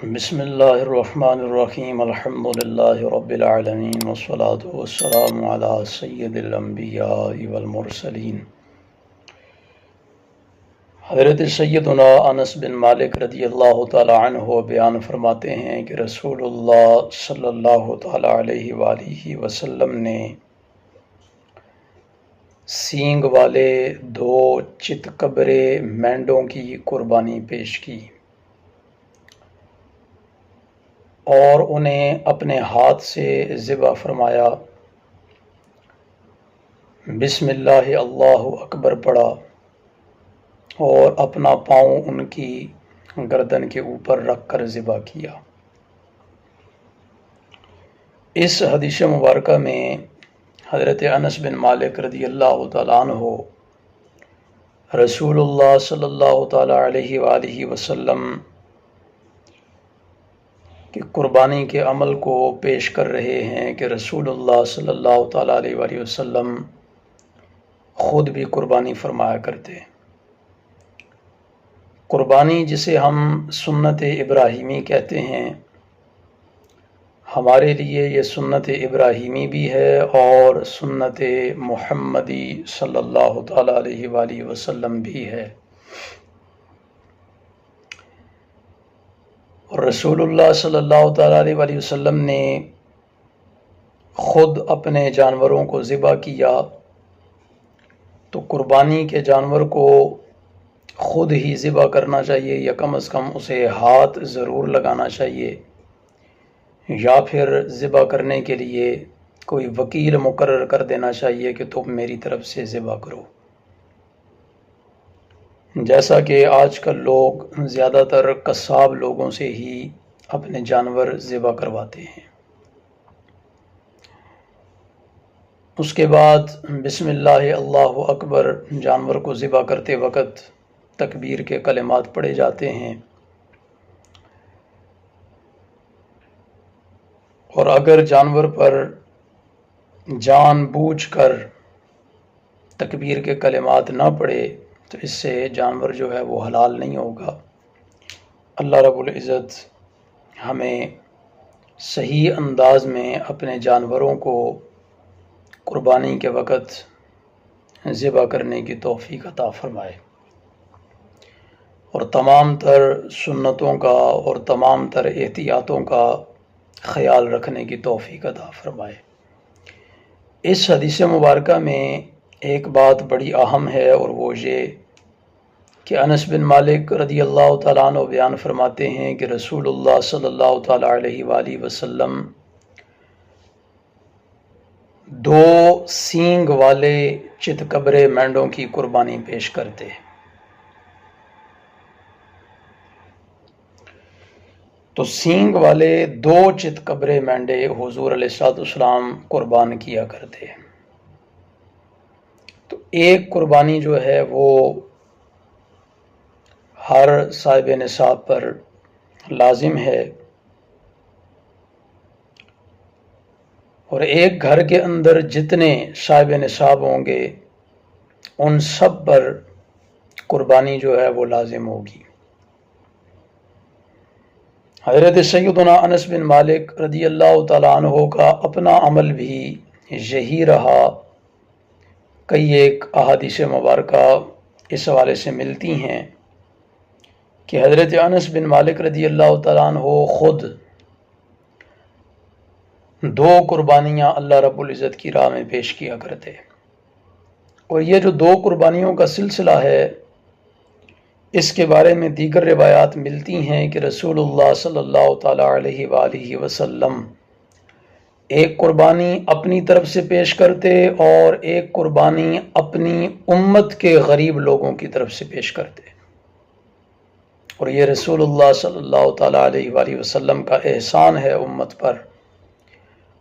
بسم اللہ الرحمن الرحیم الحمد للہ رب العالمین والصلاة والسلام علی سید الانبیاء والمرسلین۔ حضرت سیدنا انس بن مالک رضی اللہ تعالی عنہ بیان فرماتے ہیں کہ رسول اللہ صلی اللہ تعالی علیہ وآلہ وسلم نے سینگ والے 2 چتکبرے مینڈوں کی قربانی پیش کی اور انہیں اپنے ہاتھ سے ذبح فرمایا، بسم اللہ اللہ اکبر پڑھا اور اپنا پاؤں ان کی گردن کے اوپر رکھ کر ذبح کیا۔ اس حدیث مبارکہ میں حضرت انس بن مالک رضی اللہ تعالیٰ عنہ رسول اللہ صلی اللہ تعالیٰ علیہ وآلہ وسلم کہ قربانی کے عمل کو پیش کر رہے ہیں کہ رسول اللہ صلی اللہ تعالیٰ علیہ وآلہ وسلم خود بھی قربانی فرمایا کرتے۔ قربانی جسے ہم سنت ابراہیمی کہتے ہیں، ہمارے لیے یہ سنت ابراہیمی بھی ہے اور سنت محمدی صلی اللہ تعالیٰ علیہ وآلہ وسلم بھی ہے۔ اور رسول اللہ صلی اللہ تعالیٰ علیہ وآلہ وسلم نے خود اپنے جانوروں کو ذبح کیا، تو قربانی کے جانور کو خود ہی ذبح کرنا چاہیے یا کم از کم اسے ہاتھ ضرور لگانا چاہیے، یا پھر ذبح کرنے کے لیے کوئی وکیل مقرر کر دینا چاہیے کہ تم میری طرف سے ذبح کرو، جیسا کہ آج کل لوگ زیادہ تر قصاب لوگوں سے ہی اپنے جانور ذبح کرواتے ہیں۔ اس کے بعد بسم اللہ اللہ اکبر جانور کو ذبح کرتے وقت تکبیر کے کلمات پڑھے جاتے ہیں، اور اگر جانور پر جان بوجھ کر تکبیر کے کلمات نہ پڑھے تو اس سے جانور جو ہے وہ حلال نہیں ہوگا۔ اللہ رب العزت ہمیں صحیح انداز میں اپنے جانوروں کو قربانی کے وقت ذبح کرنے کی توفیق عطا فرمائے، اور تمام تر سنتوں کا اور تمام تر احتیاطوں کا خیال رکھنے کی توفیق عطا فرمائے۔ اس حدیث مبارکہ میں ایک بات بڑی اہم ہے، اور وہ یہ کہ انس بن مالک رضی اللہ تعالیٰ عنہ بیان فرماتے ہیں کہ رسول اللہ صلی اللہ تعالیٰ علیہ وآلہ وسلم 2 سینگ والے چتکبرے مینڈوں کی قربانی پیش کرتے۔ تو سینگ والے 2 چتکبرے مینڈے حضور علیہ السلام قربان کیا کرتے۔ تو ایک قربانی جو ہے وہ ہر صاحب نصاب پر لازم ہے، اور ایک گھر کے اندر جتنے صاحب نصاب ہوں گے ان سب پر قربانی جو ہے وہ لازم ہوگی۔ حضرت سیدنا انس بن مالک رضی اللہ تعالیٰ عنہ کا اپنا عمل بھی یہی رہا۔ کئی ایک احادیث مبارکہ اس حوالے سے ملتی ہیں کہ حضرت انس بن مالک رضی اللہ تعالیٰ عنہ خود 2 قربانیاں اللہ رب العزت کی راہ میں پیش کیا کرتے، اور یہ جو 2 قربانیوں کا سلسلہ ہے اس کے بارے میں دیگر روایات ملتی ہیں کہ رسول اللہ صلی اللہ تعالیٰ علیہ وآلہ وسلم ایک قربانی اپنی طرف سے پیش کرتے اور ایک قربانی اپنی امت کے غریب لوگوں کی طرف سے پیش کرتے، اور یہ رسول اللہ صلی اللہ تعالیٰ علیہ وآلہ وسلم کا احسان ہے امت پر۔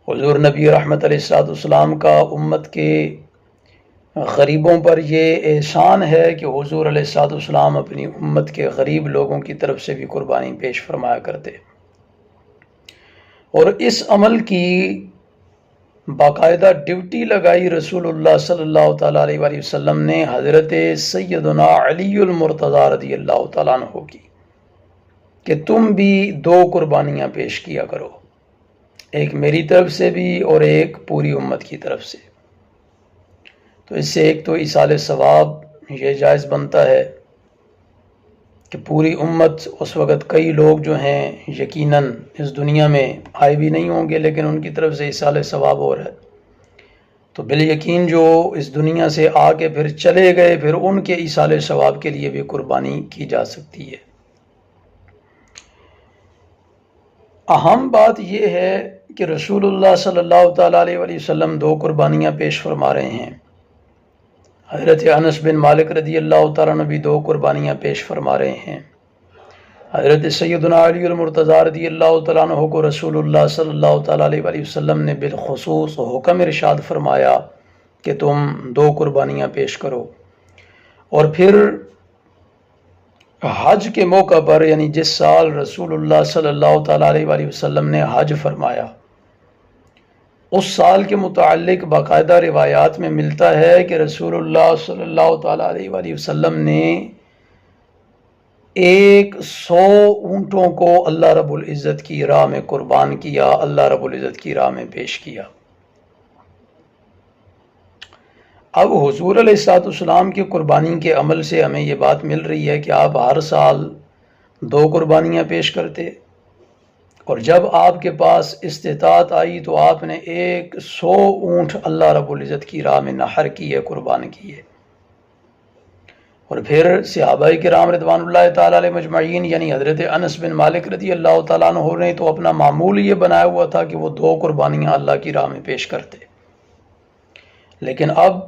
حضور نبی رحمت علیہ السلام کا امت کے غریبوں پر یہ احسان ہے کہ حضور علیہ السلام اپنی امت کے غریب لوگوں کی طرف سے بھی قربانی پیش فرمایا کرتے، اور اس عمل کی باقاعدہ ڈیوٹی لگائی رسول اللہ صلی اللہ تعالیٰ علیہ وآلہ وسلم نے حضرت سیدنا علی المرتضی رضی اللہ تعالیٰ عنہ کی، کہ تم بھی 2 قربانیاں پیش کیا کرو، ایک میری طرف سے بھی اور ایک پوری امت کی طرف سے۔ تو اس سے ایک تو ایصال ثواب یہ جائز بنتا ہے کہ پوری امت، اس وقت کئی لوگ جو ہیں یقیناً اس دنیا میں آئے بھی نہیں ہوں گے، لیکن ان کی طرف سے ایصال ثواب ہو رہا ہے، تو بالیقین جو اس دنیا سے آ کے پھر چلے گئے، پھر ان کے ایصال ثواب کے لیے بھی قربانی کی جا سکتی ہے۔ اہم بات یہ ہے کہ رسول اللہ صلی اللہ تعالیٰ علیہ وسلم 2 قربانیاں پیش فرما رہے ہیں۔ حضرت انس بن مالک رضی اللہ تعالیٰ عنہ بھی 2 قربانیاں پیش فرما رہے ہیں۔ حضرت سیدنا علی المرتضیٰ رضی اللہ تعالیٰ عنہ کو رسول اللہ صلی اللہ تعالیٰ علیہ وسلم نے بالخصوص حکم ارشاد فرمایا کہ تم 2 قربانیاں پیش کرو۔ اور پھر حج کے موقع پر، یعنی جس سال رسول اللہ صلی اللہ تعالیٰ علیہ وسلم نے حج فرمایا، اس سال کے متعلق باقاعدہ روایات میں ملتا ہے کہ رسول اللہ صلی اللہ تعالیٰ علیہ وسلم نے 100 اونٹوں کو اللہ رب العزت کی راہ میں قربان کیا، اللہ رب العزت کی راہ میں پیش کیا۔ اب حضور علیہ السلام کی قربانی کے عمل سے ہمیں یہ بات مل رہی ہے کہ آپ ہر سال 2 قربانیاں پیش کرتے، اور جب آپ کے پاس استطاعت آئی تو آپ نے 100 اونٹ اللہ رب العزت کی راہ میں نحر کیے، قربان کیے۔ اور پھر صحابہ کرام رضوان اللہ تعالیٰ علیہ مجمعین، یعنی حضرت انس بن مالک رضی اللہ تعالیٰ عنہ نے تو اپنا معمول یہ بنایا ہوا تھا کہ وہ 2 قربانیاں اللہ کی راہ میں پیش کرتے، لیکن اب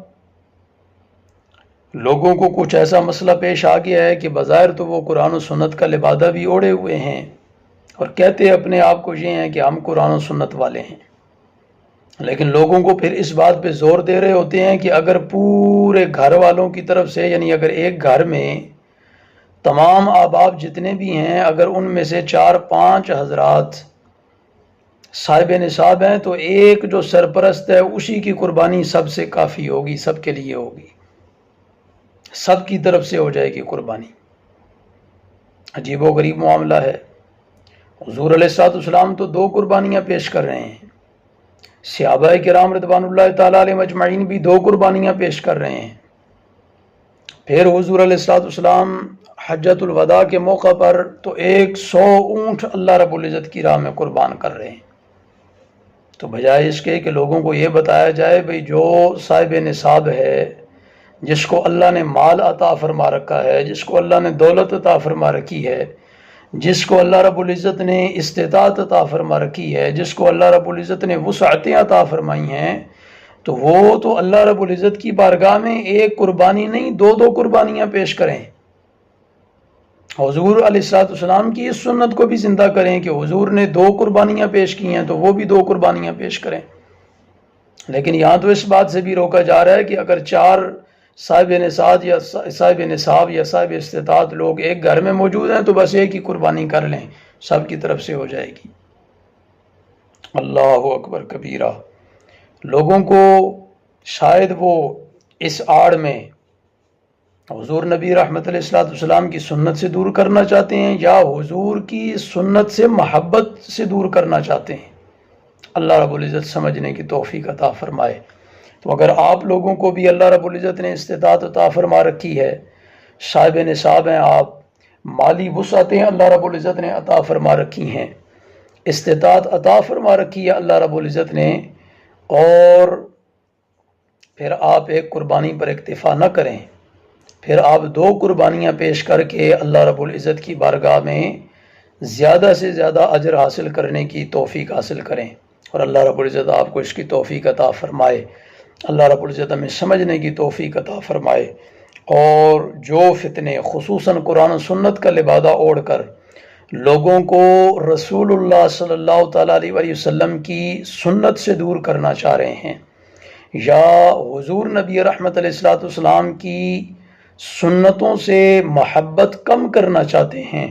لوگوں کو کچھ ایسا مسئلہ پیش آ گیا ہے کہ بظاہر تو وہ قرآن و سنت کا لبادہ بھی اوڑے ہوئے ہیں اور کہتے اپنے آپ کو یہ ہیں کہ ہم قرآن و سنت والے ہیں، لیکن لوگوں کو پھر اس بات پہ زور دے رہے ہوتے ہیں کہ اگر پورے گھر والوں کی طرف سے، یعنی اگر ایک گھر میں تمام احباب جتنے بھی ہیں، اگر ان میں سے 4-5 حضرات صاحب نصاب ہیں تو ایک جو سرپرست ہے اسی کی قربانی سب سے کافی ہوگی، سب کے لیے ہوگی، سب کی طرف سے ہو جائے گی قربانی۔ عجیب و غریب معاملہ ہے۔ حضور علیہ السلام تو 2 قربانیاں پیش کر رہے ہیں، صحابہ کرام رضوان اللہ تعالیٰ علیہ مجمعین بھی 2 قربانیاں پیش کر رہے ہیں۔ پھر حضور علیہ السلام حجۃ الوداع کے موقع پر تو 100 اونٹ اللہ رب العزت کی راہ میں قربان کر رہے ہیں۔ تو بجائے اس کے کہ لوگوں کو یہ بتایا جائے بھئی جو صاحب نصاب ہے، جس کو اللہ نے مال عطا فرما رکھا ہے، جس کو اللہ نے دولت عطا فرما رکھی ہے، جس کو اللہ رب العزت نے استطاعت عطا فرما رکھی ہے، جس کو اللہ رب العزت نے وسعتیں عطا فرمائی ہیں، تو وہ تو اللہ رب العزت کی بارگاہ میں 1 قربانی نہیں 2 قربانیاں پیش کریں۔ حضور علیہ السلام کی اس سنت کو بھی زندہ کریں کہ حضور نے 2 قربانیاں پیش کی ہیں تو وہ بھی 2 قربانیاں پیش کریں۔ لیکن یہاں تو اس بات سے بھی روکا جا رہا ہے کہ اگر 4 صاحب نصاب یا صاحب استطاعت لوگ ایک گھر میں موجود ہیں تو بس ایک ہی قربانی کر لیں، سب کی طرف سے ہو جائے گی۔ اللہ اکبر کبیرہ۔ لوگوں کو شاید وہ اس آڑ میں حضور نبی رحمت علیہ السلام کی سنت سے دور کرنا چاہتے ہیں یا حضور کی سنت سے محبت سے دور کرنا چاہتے ہیں۔ اللہ رب العزت سمجھنے کی توفیق عطا فرمائے۔ تو اگر آپ لوگوں کو بھی اللہ رب العزت نے استطاعت عطا فرما رکھی ہے، صاحب نصاب ہیں آپ، مالی وسعتیں اللہ رب العزت نے عطا فرما رکھی ہیں، استطاعت عطا فرما رکھی ہے اللہ رب العزت نے، اور پھر آپ ایک قربانی پر اکتفا نہ کریں، پھر آپ 2 قربانیاں پیش کر کے اللہ رب العزت کی بارگاہ میں زیادہ سے زیادہ اجر حاصل کرنے کی توفیق حاصل کریں، اور اللہ رب العزت آپ کو اس کی توفیق عطا فرمائے۔ اللہ رب العزت ہمیں سمجھنے کی توفیق عطا فرمائے، اور جو فتنے خصوصاً قرآن و سنت کا لبادہ اوڑھ کر لوگوں کو رسول اللہ صلی اللہ تعالیٰ علیہ وسلم کی سنت سے دور کرنا چاہ رہے ہیں، یا حضور نبی رحمت علیہ السلام کی سنتوں سے محبت کم کرنا چاہتے ہیں،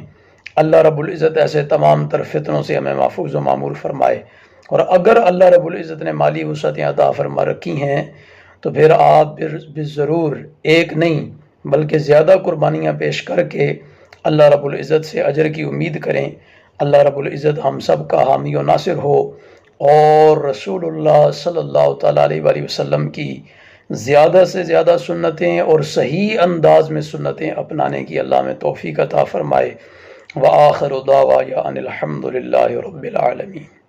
اللہ رب العزت ایسے تمام تر فتنوں سے ہمیں محفوظ و معمور فرمائے۔ اور اگر اللہ رب العزت نے مالی وسعتیں عطا فرما رکھی ہیں تو پھر آپ ضرور ایک نہیں بلکہ زیادہ قربانیاں پیش کر کے اللہ رب العزت سے اجر کی امید کریں۔ اللہ رب العزت ہم سب کا حامی و ناصر ہو، اور رسول اللہ صلی اللہ تعالیٰ علیہ وآلہ وسلم کی زیادہ سے زیادہ سنتیں اور صحیح انداز میں سنتیں اپنانے کی اللہ میں توفیق عطا فرمائے۔ وآخر دعوانا ان الحمد للہ رب العالمین۔